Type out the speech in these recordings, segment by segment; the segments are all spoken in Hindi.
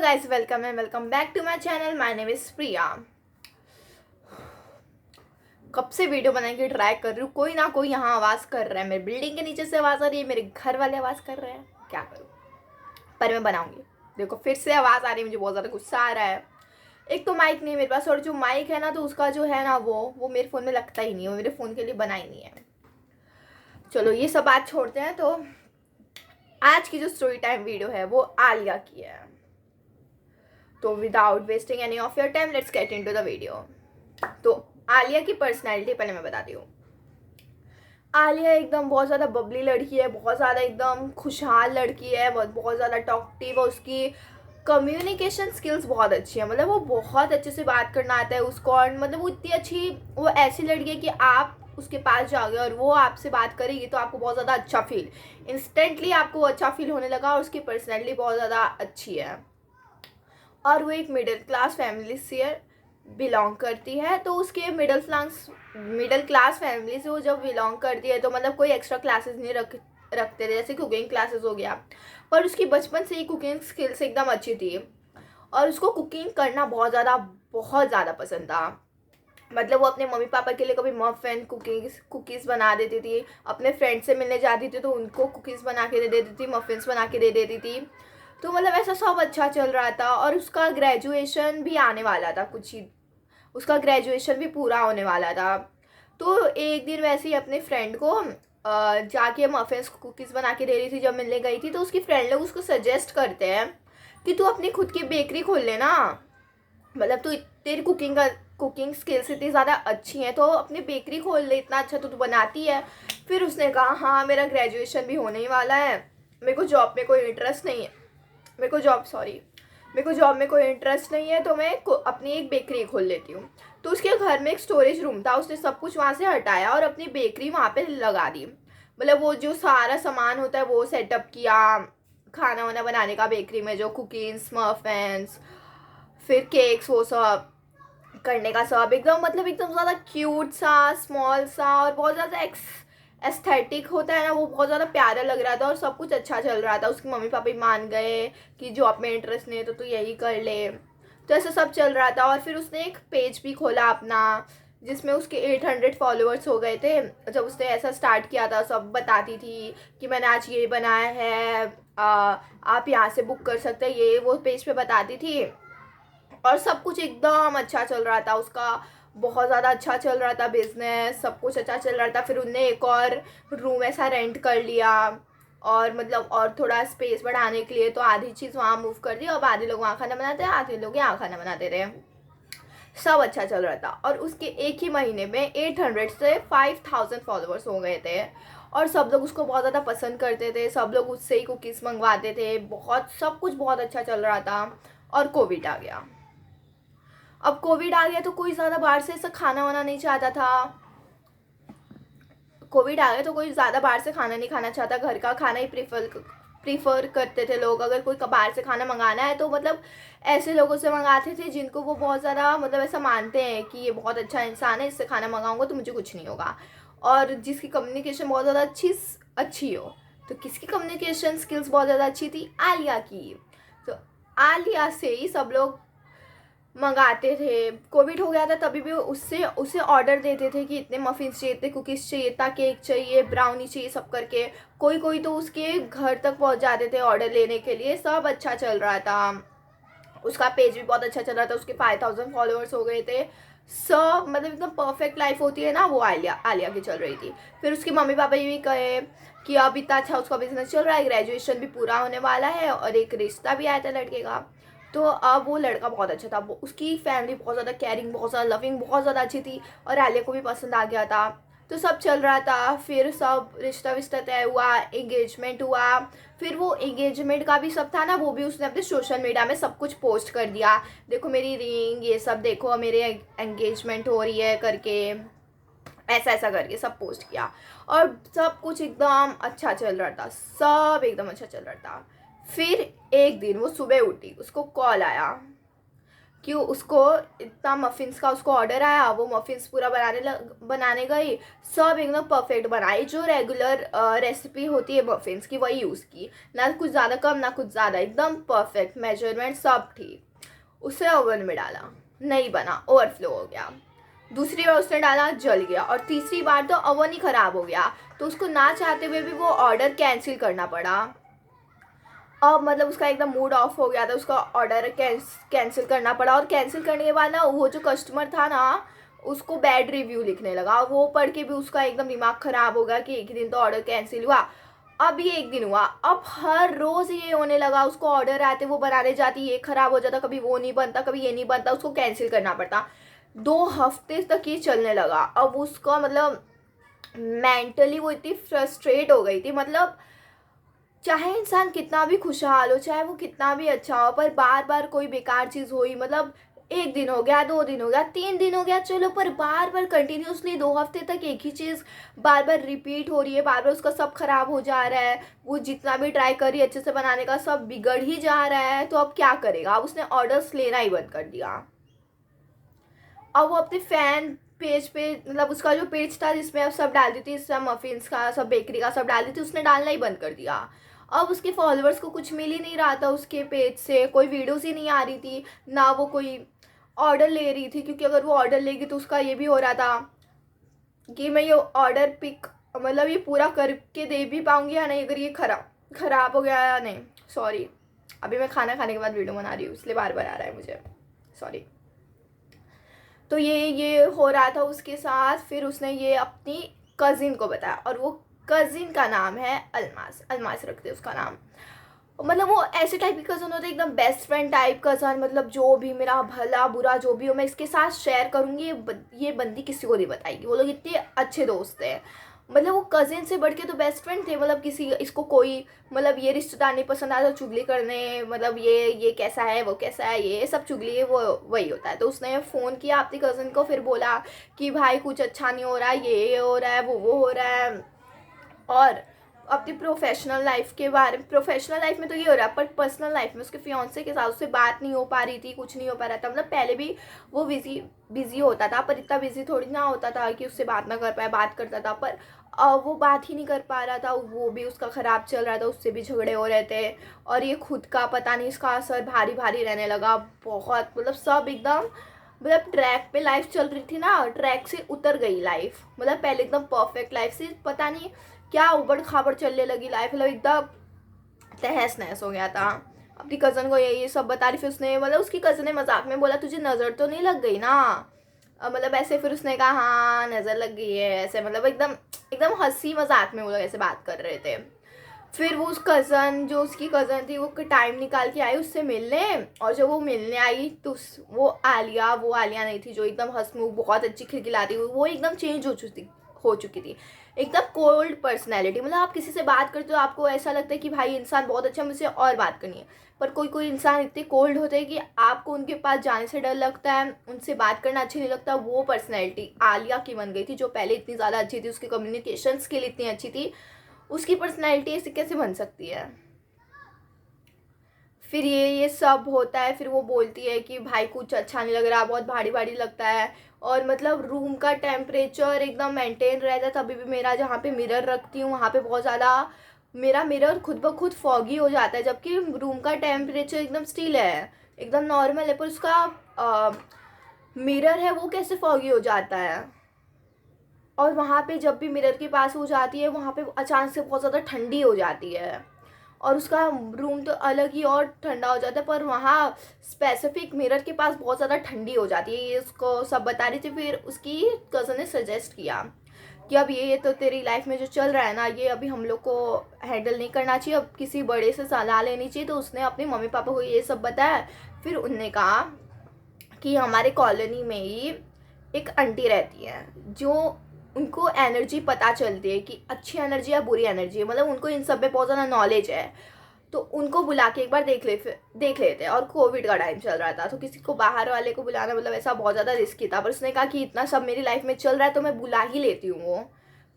guys, welcome and welcome back to my channel. My name is प्रिया। कब से वीडियो बनाने की ट्राई कर रही हूँ, कोई ना कोई यहाँ आवाज़ कर रहा है। मेरे बिल्डिंग के नीचे से आवाज़ आ रही है, मेरे घर वाले आवाज़ कर रहे हैं। क्या करूँ, पर मैं बनाऊंगी। देखो फिर से आवाज़ आ रही है, मुझे बहुत ज़्यादा गुस्सा आ रहा है। एक तो माइक नहीं है मेरे पास, और जो माइक है ना तो उसका जो है ना वो मेरे फ़ोन में लगता ही नहीं है, वो मेरे फ़ोन के लिए बना ही नहीं है। चलो ये सब बात छोड़ते हैं। तो आज की जो स्टोरी टाइम वीडियो है वो आलिया की है। तो without wasting any of your time let's get into the video. तो आलिया की पर्सनैलिटी पहले मैं बताती हूँ। आलिया एकदम बहुत ज़्यादा बबली लड़की है, बहुत ज़्यादा एकदम खुशहाल लड़की है, बहुत ज़्यादा टॉकटिव है। उसकी कम्युनिकेशन स्किल्स बहुत अच्छी है, मतलब वो बहुत अच्छे से बात करना आता है उसको। और मतलब वो इतनी अच्छी, वो ऐसी लड़की है कि आप उसके पास जाओगे और वो आपसे बात करेगी तो आपको बहुत ज़्यादा अच्छा फील, इंस्टेंटली आपको अच्छा फील होने लगा। और उसकी पर्सनैलिटी बहुत ज़्यादा अच्छी है। और वो एक मिडिल क्लास फैमिली से बिलोंग करती है। तो उसके मिडिल क्लास फैमिली से वो जब बिलोंग करती है तो मतलब कोई एक्स्ट्रा क्लासेस नहीं रखते थे, जैसे कुकिंग क्लासेस हो गया। पर उसकी बचपन से ही कुकिंग स्किल्स एकदम अच्छी थी और उसको कुकिंग करना बहुत ज़्यादा पसंद था। मतलब वो अपने मम्मी पापा के लिए कभी मफिन कुकीज़ बना देती थी, अपने फ्रेंड से मिलने जाती थी तो उनको कुकीज़ बना के दे देती थी, मफिन्स बना के दे देती थी। तो मतलब ऐसा सब अच्छा चल रहा था। और उसका ग्रेजुएशन भी आने वाला था, कुछ ही उसका ग्रेजुएशन भी पूरा होने वाला था। तो एक दिन वैसे ही अपने फ्रेंड को जाके मफिन्स कुकीज़ बना के दे रही थी। जब मिलने गई थी तो उसकी फ्रेंड लोग उसको सजेस्ट करते हैं कि तू अपनी खुद की बेकरी खोल लेना, मतलब तू तेरी कुकिंग स्किल्स इतनी ज़्यादा अच्छी हैं तो अपनी बेकरी खोल ले, इतना अच्छा तो तू बनाती है। फिर उसने कहा हाँ मेरा ग्रेजुएशन भी होने ही वाला है, मेरे को जॉब में कोई इंटरेस्ट नहीं है, मेरे को जॉब में कोई इंटरेस्ट नहीं है, तो मैं अपनी एक बेकरी खोल लेती हूँ। तो उसके घर में एक स्टोरेज रूम था, उसने सब कुछ वहाँ से हटाया और अपनी बेकरी वहाँ पे लगा दी। मतलब वो जो सारा सामान होता है वो सेटअप किया, खाना वाना बनाने का बेकरी में, जो कुकीज़ मफिन्स फिर केक्स वो सब करने का, सब एकदम मतलब एकदम ज़्यादा क्यूट सा स्मॉल सा और बहुत ज़्यादा एस्थेटिक होता है ना, वो बहुत ज़्यादा प्यारा लग रहा था। और सब कुछ अच्छा चल रहा था। उसकी मम्मी पापा भी मान गए कि जॉब में इंटरेस्ट नहीं है तो तू यही कर ले। तो ऐसा सब चल रहा था। और फिर उसने एक पेज भी खोला अपना, जिसमें उसके 800 फॉलोअर्स हो गए थे। जब उसने ऐसा स्टार्ट किया था सब बताती थी कि मैंने आज ये बनाया है, आप यहाँ से बुक कर सकते हैं, ये वो पेज पे बताती थी। और सब कुछ एकदम अच्छा चल रहा था उसका, बहुत ज़्यादा अच्छा चल रहा था बिजनेस, सब कुछ अच्छा चल रहा था। फिर उनने एक और रूम ऐसा रेंट कर लिया और मतलब और थोड़ा स्पेस बढ़ाने के लिए तो आधी चीज़ वहाँ मूव कर दी। अब आधे लोग वहाँ खाना बनाते हैं, आधे लोग यहाँ खाना बनाते रहे। सब अच्छा चल रहा था। और उसके एक ही महीने में 800 से 5000 फॉलोअर्स हो गए थे। और सब लोग उसको बहुत ज़्यादा पसंद करते थे, सब लोग उससे ही कुकीज़ मंगवाते थे, बहुत सब कुछ बहुत अच्छा चल रहा था। और कोविड आ गया। अब कोविड आ गया तो कोई ज़्यादा बाहर से ऐसा खाना वाना नहीं चाहता था। कोविड आ गया तो कोई ज़्यादा बाहर से खाना नहीं खाना चाहता, घर का खाना ही प्रीफर करते थे लोग। अगर कोई बाहर से खाना मंगाना है तो मतलब ऐसे लोगों से मंगाते थे जिनको वो बहुत ज़्यादा मतलब ऐसा मानते हैं कि ये बहुत अच्छा इंसान है, इससे खाना मंगाऊंगा तो मुझे कुछ नहीं होगा। और जिसकी कम्युनिकेशन बहुत ज़्यादा अच्छी हो। तो किसकी कम्युनिकेशन स्किल्स बहुत ज़्यादा अच्छी थी? आलिया की। तो आलिया से ही सब लोग मंगाते थे। कोविड हो गया था तभी भी उससे उसे ऑर्डर देते थे कि इतने मफ़िन्स चाहिए, इतने कुकीज़ चाहिए, इतना केक चाहिए, ब्राउनी चाहिए, सब करके कोई कोई तो उसके घर तक पहुंच जाते थे ऑर्डर लेने के लिए। सब अच्छा चल रहा था, उसका पेज भी बहुत अच्छा चल रहा था, उसके 5000 फॉलोअर्स हो गए थे। सब मतलब एकदम परफेक्ट लाइफ होती है ना, वो आलिया आलिया की चल रही थी। फिर उसके मम्मी पापा ये भी कहे कि अब इतना अच्छा उसका बिजनेस चल रहा है, ग्रेजुएशन भी पूरा होने वाला है और एक रिश्ता भी आया था लड़के का। तो अब वो लड़का बहुत अच्छा था, वो उसकी फैमिली बहुत ज़्यादा केयरिंग, बहुत ज़्यादा लविंग, बहुत ज़्यादा अच्छी थी और आलिया को भी पसंद आ गया था। तो सब चल रहा था। फिर सब रिश्ता विश्ता तय हुआ, एंगेजमेंट हुआ। फिर वो एंगेजमेंट का भी सब था ना, वो भी उसने अपने सोशल मीडिया में सब कुछ पोस्ट कर दिया, देखो मेरी रिंग, ये सब देखो मेरे एंगेजमेंट हो रही है करके, ऐसा ऐसा करके सब पोस्ट किया। और सब कुछ एकदम अच्छा चल रहा था, सब एकदम अच्छा चल रहा था। फिर एक दिन वो सुबह उठी, उसको कॉल आया कि उसको इतना मफ़िन्स का उसको ऑर्डर आया, वो मफ़िन्स पूरा बनाने गई, सब एकदम परफेक्ट बनाई, जो रेगुलर रेसिपी होती है मफ़िन्स की वही यूज़ की, ना कुछ ज़्यादा कम ना कुछ ज़्यादा, एकदम परफेक्ट मेजरमेंट सब ठीक। उसे ओवन में डाला, नहीं बना, ओवरफ्लो हो गया। दूसरी बार उसने डाला, जल गया, और तीसरी बार तो ओवन ही ख़राब हो गया। तो उसको ना चाहते हुए भी वो ऑर्डर कैंसिल करना पड़ा। अब मतलब उसका एकदम मूड ऑफ हो गया था, उसका ऑर्डर कैंसिल करना पड़ा, और कैंसिल करने के बाद ना वो जो कस्टमर था ना उसको बैड रिव्यू लिखने लगा, और वो पढ़ के भी उसका एकदम दिमाग ख़राब हो गया कि एक ही दिन तो ऑर्डर कैंसिल हुआ। अब ये एक दिन हुआ, अब हर रोज़ ये होने लगा, उसको ऑर्डर आते वो बनाने जाती, ये ख़राब हो जाता, कभी वो नहीं बनता, कभी ये नहीं बनता, उसको कैंसिल करना पड़ता। 2 हफ्ते तक ये चलने लगा। अब उसका मतलब मेंटली वो इतनी फ्रस्ट्रेट हो गई थी, मतलब चाहे इंसान कितना भी खुशहाल हो, चाहे वो कितना भी अच्छा हो, पर बार बार कोई बेकार चीज़ हुई, मतलब 1 दिन हो गया, 2 दिन हो गया, 3 दिन हो गया, चलो, पर बार बार कंटिन्यूसली 2 हफ्ते तक एक ही चीज़ बार बार रिपीट हो रही है, बार बार उसका सब खराब हो जा रहा है, वो जितना भी ट्राई कर रही है अच्छे से बनाने का सब बिगड़ ही जा रहा है। तो अब क्या करेगा? अब उसने ऑर्डर्स लेना ही बंद कर दिया। अब वो अपने फैन पेज पे, मतलब उसका जो पेज था जिसमें अब सब डालती थी, सब मफिन्स का, सब बेकरी का सब डालती थी, उसने डालना ही बंद कर दिया। अब उसके फॉलोअर्स को कुछ मिल ही नहीं रहा था उसके पेज से, कोई वीडियोस ही नहीं आ रही थी, ना वो कोई ऑर्डर ले रही थी, क्योंकि अगर वो ऑर्डर लेगी तो उसका ये भी हो रहा था कि मैं ये ऑर्डर पिक, मतलब ये पूरा करके दे भी पाऊँगी या नहीं, अगर ये खराब हो गया या नहीं। सॉरी, अभी मैं खाना खाने के बाद वीडियो बना रही हूँ, इसलिए बार बार आ रहा है मुझे, सॉरी। तो ये हो रहा था उसके साथ। फिर उसने ये अपनी कज़िन को बताया, और वो कज़िन का नाम है अलमास, अलमास रखते उसका नाम। मतलब वो ऐसे टाइप की कज़न होते, एकदम बेस्ट फ्रेंड टाइप कज़न, मतलब जो भी मेरा भला बुरा जो भी हो मैं इसके साथ शेयर करूँगी, ये बंदी किसी को नहीं बताएगी। वो लोग इतने अच्छे दोस्त हैं, मतलब वो कज़िन से बढ़ के तो बेस्ट फ्रेंड थे। मतलब किसी इसको कोई, मतलब ये रिश्तेदार नहीं पसंद आया तो चुगली करने, मतलब ये कैसा है, वो कैसा है, ये सब चुगली है, वो वही होता है। तो उसने फ़ोन किया अपनी कज़िन को, फिर बोला कि भाई कुछ अच्छा नहीं हो रहा है, ये हो रहा है, वो हो रहा है। और अपनी प्रोफेशनल लाइफ के बारे में, प्रोफेशनल लाइफ में तो ये हो रहा है, पर पर्सनल लाइफ में उसके फियांसे के साथ उससे बात नहीं हो पा रही थी, कुछ नहीं हो पा रहा था। मतलब पहले भी वो बिजी होता था, पर इतना बिजी थोड़ी ना होता था कि उससे बात ना कर पाए, बात करता था, पर वो बात ही नहीं कर पा रहा था, वो भी उसका ख़राब चल रहा था, उससे भी झगड़े हो रहे थे। और ये खुद का पता नहीं, इसका असर भारी भारी रहने लगा बहुत, मतलब सब एकदम, मतलब ट्रैक पे लाइफ चल रही थी ना, ट्रैक से उतर गई लाइफ। मतलब पहले एकदम परफेक्ट लाइफ से पता नहीं क्या उबड़ खाबड़ चलने लगी लाइफ, मतलब एकदम तहस नहस हो गया था। अपनी कज़न को ये सब बता रही, फिर उसने, मतलब उसकी कज़न ने मजाक में बोला तुझे नज़र तो नहीं लग गई ना, मतलब ऐसे। फिर उसने कहा हाँ नज़र लग गई है, ऐसे, मतलब एकदम एकदम हंसी मजाक में वो लोग ऐसे बात कर रहे थे। फिर वो उस कज़न, जो उसकी कज़न थी, वो टाइम निकाल के आई उससे मिलने। और जब वो मिलने आई तो वो आलिया नहीं थी जो एकदम हंसमुख बहुत अच्छी खिलखिलाती हुई, वो एकदम चेंज हो चुकी थी, एकदम कोल्ड पर्सनैलिटी। मतलब आप किसी से बात करते हो आपको ऐसा लगता है कि भाई इंसान बहुत अच्छा, मुझसे और बात करनी है। पर कोई कोई इंसान इतने कोल्ड होते हैं कि आपको उनके पास जाने से डर लगता है, उनसे बात करना अच्छी नहीं लगता। वो पर्सनैलिटी आलिया की बन गई थी, जो पहले इतनी ज़्यादा अच्छी थी, उसकी कम्युनिकेशन स्किल इतनी अच्छी थी, उसकी पर्सनैलिटी ऐसे कैसे बन सकती है। फिर ये सब होता है। फिर वो बोलती है कि भाई कुछ अच्छा नहीं लग रहा, बहुत भारी भारी लगता है, और मतलब रूम का टेम्परेचर एकदम मेंटेन रहता है। तभी भी मेरा जहाँ पे मिरर रखती हूँ वहाँ पे बहुत ज़्यादा मेरा मिरर खुद ब खुद फॉगी हो जाता है, जबकि रूम का टेम्परेचर एकदम स्टिल है, एकदम नॉर्मल है, पर उसका मिरर है वो कैसे फॉगी हो जाता है। और वहाँ पे जब भी मिरर के पास हो जाती है वहाँ पे अचानक से बहुत ज़्यादा ठंडी हो जाती है, और उसका रूम तो अलग ही और ठंडा हो जाता है, पर वहाँ स्पेसिफिक मिरर के पास बहुत ज़्यादा ठंडी हो जाती है। ये उसको सब बता रही थी। फिर उसकी कज़न ने सजेस्ट किया कि अब ये तो तेरी लाइफ में जो चल रहा है ना, ये अभी हम लोग को हैंडल नहीं करना चाहिए, अब किसी बड़े से सलाह लेनी चाहिए। तो उसने अपने मम्मी पापा को ये सब बताया। फिर उनने कहा कि हमारे कॉलोनी में ही एक आंटी रहती है, जो उनको एनर्जी पता चलती है कि अच्छी एनर्जी या बुरी एनर्जी है, मतलब उनको इन सब में बहुत ज़्यादा नॉलेज है। तो उनको बुला के एक बार देख लेते हैं। और कोविड का टाइम चल रहा था, तो किसी को बाहर वाले को बुलाना मतलब ऐसा बहुत ज़्यादा रिस्की था, पर उसने कहा कि इतना सब मेरी लाइफ में चल रहा है तो मैं बुला ही लेती हूँ वो।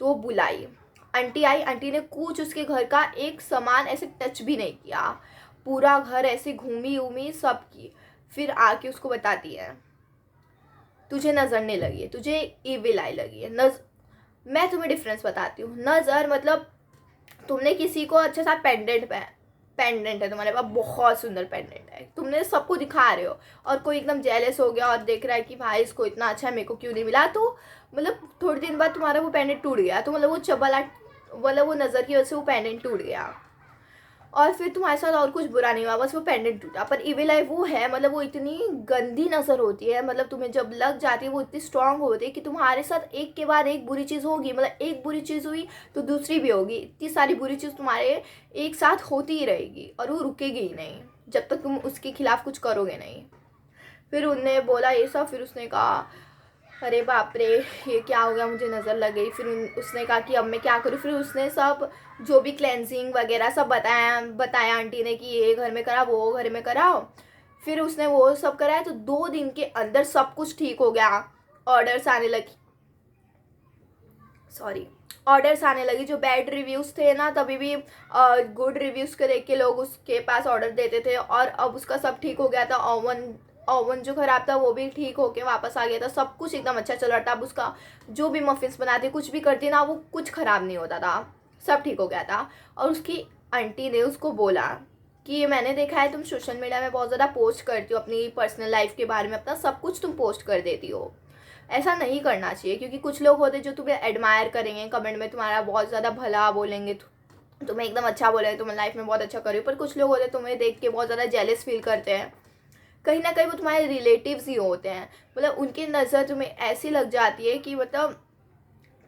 तो वो बुलाई, आंटी आई। आंटी ने कुछ उसके घर का एक सामान ऐसे टच भी नहीं किया, पूरा घर ऐसे घूमी उमी सब की। फिर आके उसको बताती है तुझे नज़र नहीं लगी है, तुझे ईविल आई लगी है। मैं तुम्हें डिफरेंस बताती हूँ। नज़र मतलब तुमने किसी को अच्छा सा पेंडेंट है तुम्हारे पास, बहुत सुंदर पेंडेंट है, तुमने सबको दिखा रहे हो और कोई एकदम जेलस हो गया और देख रहा है कि भाई इसको इतना अच्छा है, मेरे को क्यों नहीं मिला, तो मतलब थोड़े दिन बाद तुम्हारा वो पेंडेंट टूट गया, तो मतलब वो चबला, मतलब वो नज़र की वजह से वो पेंडेंट टूट गया और फिर तुम्हारे साथ और कुछ बुरा नहीं हुआ, बस वो पेंडेंट टूटा। पर इविल आई वो है, मतलब वो इतनी गंदी नज़र होती है, मतलब तुम्हें जब लग जाती है वो इतनी स्ट्रांग होती है कि तुम्हारे साथ एक के बाद एक बुरी चीज़ होगी, मतलब एक बुरी चीज़ हुई तो दूसरी भी होगी, इतनी सारी बुरी चीज़ तुम्हारे एक साथ होती ही रहेगी और वो रुकेगी ही नहीं जब तक तुम उसके खिलाफ कुछ करोगे नहीं। फिर उनने बोला ये सब, फिर उसने कहा अरे बाप रे ये क्या हो गया, मुझे नज़र लग गई। फिर उसने कहा कि अब मैं क्या करूँ। फिर उसने सब जो भी क्लेंजिंग वगैरह सब बताया आंटी ने कि ये घर में करा, वो घर में कराओ। फिर उसने वो सब कराया तो 2 दिन के अंदर सब कुछ ठीक हो गया। ऑर्डर्स आने लगी, ऑर्डर्स आने लगी। जो बैड रिव्यूज़ थे ना तभी भी गुड रिव्यूज़ के देख के लोग उसके पास ऑर्डर देते थे, और अब उसका सब ठीक हो गया था। ओवन जो ख़राब था वो भी ठीक होके वापस आ गया था, सब कुछ एकदम अच्छा चल रहा था। अब उसका जो भी मफिन्स बनाती, कुछ भी करती ना, वो कुछ ख़राब नहीं होता था, सब ठीक हो गया था। और उसकी आंटी ने उसको बोला कि ये मैंने देखा है तुम सोशल मीडिया में बहुत ज़्यादा पोस्ट करती हो, अपनी पर्सनल लाइफ के बारे में अपना सब कुछ तुम पोस्ट कर देती हो, ऐसा नहीं करना चाहिए। क्योंकि कुछ लोग होते जो तुम्हें एडमायर करेंगे, कमेंट में तुम्हारा बहुत ज़्यादा भला बोलेंगे, तुम्हें एकदम अच्छा बोलेंगे, तुम्हें लाइफ में बहुत अच्छा करो। पर कुछ लोग होते तुम्हें देख के बहुत ज़्यादा जेलस फील करते हैं, कहीं ना कहीं वो तुम्हारे रिलेटिव्स ही होते हैं, मतलब उनकी नज़र तुम्हें ऐसी लग जाती है कि मतलब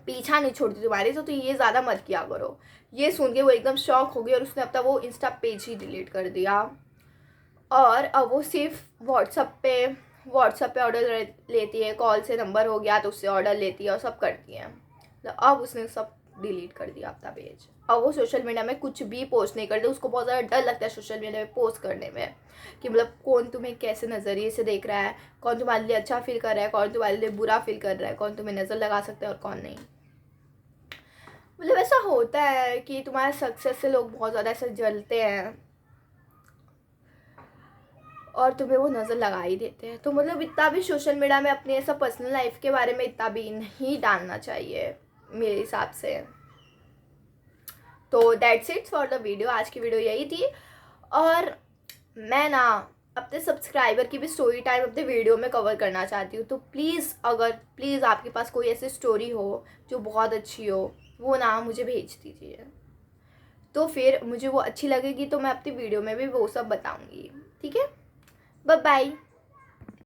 पीछा नहीं छोड़ती तुम्हारी, तो ये ज़्यादा मत किया करो। ये सुन के वो एकदम शॉक हो गई और उसने अपना वो इंस्टा पेज ही डिलीट कर दिया, और अब वो सिर्फ व्हाट्सअप पे ऑर्डर लेती है, कॉल से नंबर हो गया तो उससे ऑर्डर लेती है और सब करती है। तो अब उसने सब डिलीट कर दिया अपना पेज। अब वो सोशल मीडिया में कुछ भी पोस्ट नहीं करती, उसको बहुत ज़्यादा डर लगता है सोशल मीडिया में पोस्ट करने में कि मतलब कौन तुम्हें कैसे नज़रिए से देख रहा है, कौन तुम्हारे लिए अच्छा फील कर रहा है, कौन तुम्हारे लिए बुरा फील कर रहा है, कौन तुम्हें नज़र लगा सकता है और कौन नहीं। मतलब ऐसा होता है कि तुम्हारे सक्सेस से लोग बहुत ज़्यादा ऐसे जलते हैं और तुम्हें वो नज़र लगा ही देते हैं। तो मतलब इतना भी सोशल मीडिया में अपनी ऐसा पर्सनल लाइफ के बारे में इतना भी नहीं डालना चाहिए मेरे हिसाब से। तो that's it for the video, आज की वीडियो यही थी। और मैं ना अपने सब्सक्राइबर की भी स्टोरी टाइम अपने वीडियो में कवर करना चाहती हूँ, तो प्लीज़ आपके पास कोई ऐसी स्टोरी हो जो बहुत अच्छी हो, वो ना मुझे भेज दीजिए, तो फिर मुझे वो अच्छी लगेगी तो मैं अपनी वीडियो में भी वो सब बताऊँगी। ठीक है, बाय बाय।